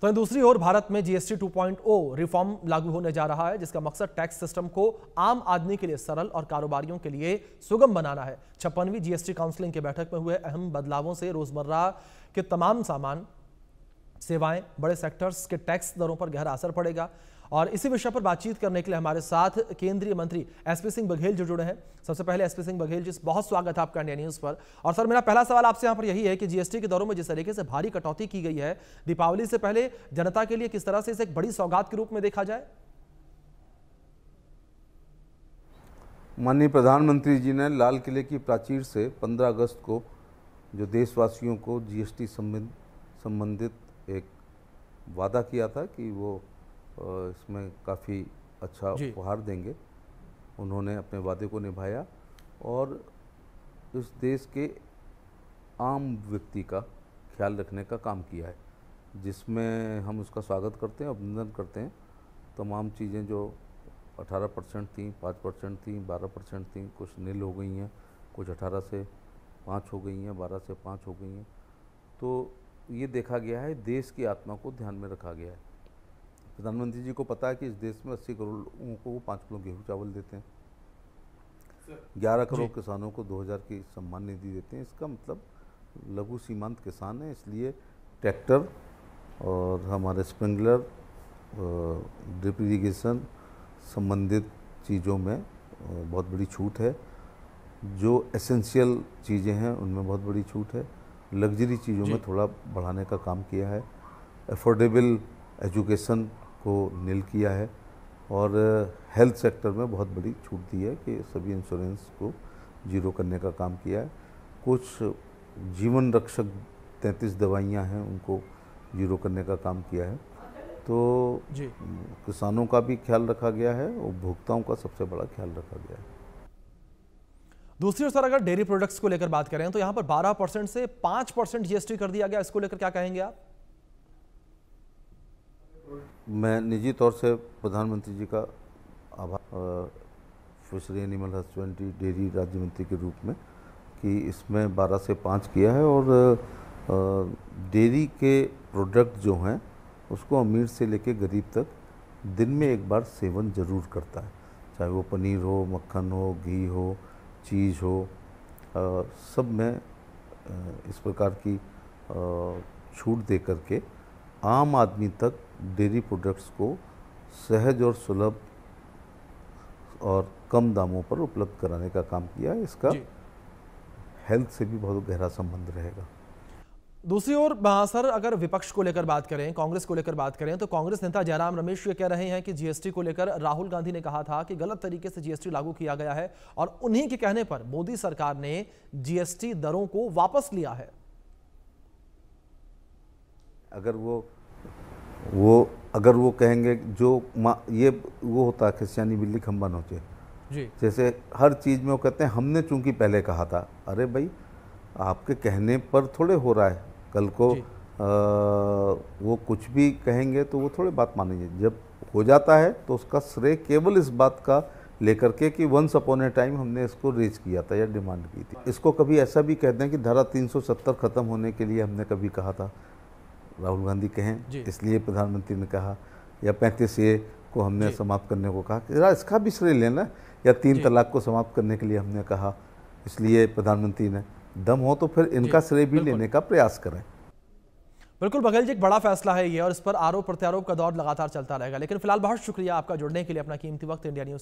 तो दूसरी ओर भारत में जीएसटी 2.0 रिफॉर्म लागू होने जा रहा है, जिसका मकसद टैक्स सिस्टम को आम आदमी के लिए सरल और कारोबारियों के लिए सुगम बनाना है। 56वीं जीएसटी काउंसिलिंग की बैठक में हुए अहम बदलावों से रोजमर्रा के तमाम सामान, सेवाएं, बड़े सेक्टर्स के टैक्स दरों पर गहरा असर पड़ेगा। और इसी विषय पर बातचीत करने के लिए हमारे साथ केंद्रीय मंत्री एसपी सिंह बघेल जो जुड़े हैं। सबसे पहले एसपी सिंह बघेल जी, बहुत स्वागत है आपका इंडिया न्यूज पर। और सर, मेरा पहला सवाल आपसे यहाँ पर यही है कि जीएसटी के दरों में जिस तरीके से भारी कटौती की गई है, दीपावली से पहले जनता के लिए किस तरह से इसे एक बड़ी सौगात के रूप में देखा जाए? माननीय प्रधानमंत्री जी ने लाल किले की प्राचीर से 15 अगस्त को जो देशवासियों को जीएसटी संबंधित एक वादा किया था कि वो इसमें काफ़ी अच्छा उपहार देंगे, उन्होंने अपने वादे को निभाया और इस देश के आम व्यक्ति का ख्याल रखने का काम किया है, जिसमें हम उसका स्वागत करते हैं, अभिनंदन करते हैं। तमाम चीज़ें जो 18% थी, 5% थी, 12% थी, कुछ नील हो गई हैं, कुछ 18 से 5 हो गई हैं, 12 से 5 हो गई हैं। तो ये देखा गया है, देश की आत्मा को ध्यान में रखा गया है। प्रधानमंत्री जी को पता है कि इस देश में 80 करोड़ लोगों को वो 5 किलो गेहूँ चावल देते हैं, 11 करोड़ किसानों को 2000 की सम्मान निधि देते हैं। इसका मतलब लघु सीमांत किसान है, इसलिए ट्रैक्टर और हमारे स्प्रिंकलर, ड्रिप इरीगेशन संबंधित चीज़ों में बहुत बड़ी छूट है। जो एसेंशियल चीज़ें हैं उनमें बहुत बड़ी छूट है। लग्जरी चीज़ों में थोड़ा बढ़ाने का काम किया है। अफोर्डेबल एजुकेशन को नील किया है और हेल्थ सेक्टर में बहुत बड़ी छूट दी है कि सभी इंश्योरेंस को जीरो करने का काम किया है। कुछ जीवन रक्षक 33 दवाइयाँ हैं, उनको जीरो करने का काम किया है। तो किसानों का भी ख्याल रखा गया है, उपभोक्ताओं का सबसे बड़ा ख्याल रखा गया है। दूसरी ओर सर, अगर डेयरी प्रोडक्ट्स को लेकर बात करें तो यहाँ पर 12% से 5% जीएसटी कर दिया गया, इसको लेकर क्या कहेंगे आप? मैं निजी तौर से प्रधानमंत्री जी का आभार, फिशरी एनिमल हस्बेंड्री डेयरी राज्य मंत्री के रूप में, कि इसमें 12 से 5 किया है। और डेयरी के प्रोडक्ट जो हैं उसको अमीर से लेके गरीब तक दिन में एक बार सेवन ज़रूर करता है, चाहे वो पनीर हो, मक्खन हो, घी हो, चीज़ हो, सब में इस प्रकार की छूट दे करके आम आदमी तक डेयरी प्रोडक्ट्स को सहज और सुलभ और कम दामों पर उपलब्ध कराने का काम किया है। इसका हेल्थ से भी बहुत गहरा संबंध रहेगा। दूसरी ओर सर, अगर विपक्ष को लेकर बात करें, कांग्रेस को लेकर बात करें, तो कांग्रेस नेता जयराम रमेश ये कह रहे हैं कि जीएसटी को लेकर राहुल गांधी ने कहा था कि गलत तरीके से जीएसटी लागू किया गया है और उन्हीं के कहने पर मोदी सरकार ने जीएसटी दरों को वापस लिया है। अगर वो कहेंगे जो ये वो होता है खिसियानी बिल्ली खंबा नोचे, जैसे हर चीज़ में वो कहते हैं हमने चूंकि पहले कहा था। अरे भाई, आपके कहने पर थोड़े हो रहा है। कल को वो कुछ भी कहेंगे तो वो थोड़े बात मानेंगे। जब हो जाता है तो उसका श्रेय केवल इस बात का लेकर के कि वंस अपॉन ए टाइम हमने इसको रेज किया था या डिमांड की थी। इसको कभी ऐसा भी कह दें कि धारा 370 ख़त्म होने के लिए हमने कभी कहा था, राहुल गांधी कहें इसलिए प्रधानमंत्री ने कहा, या 35A को हमने समाप्त करने को कहा, इसका भी श्रेय लेना, या 3 तलाक को समाप्त करने के लिए हमने कहा इसलिए प्रधानमंत्री ने। दम हो तो फिर इनका श्रेय भी लेने का प्रयास करें। बिल्कुल बघेल जी, एक बड़ा फैसला है ये और इस पर आरोप प्रत्यारोप का दौर लगातार चलता रहेगा। लेकिन फिलहाल बहुत शुक्रिया आपका जुड़ने के लिए, अपना कीमती वक्त इंडिया न्यूज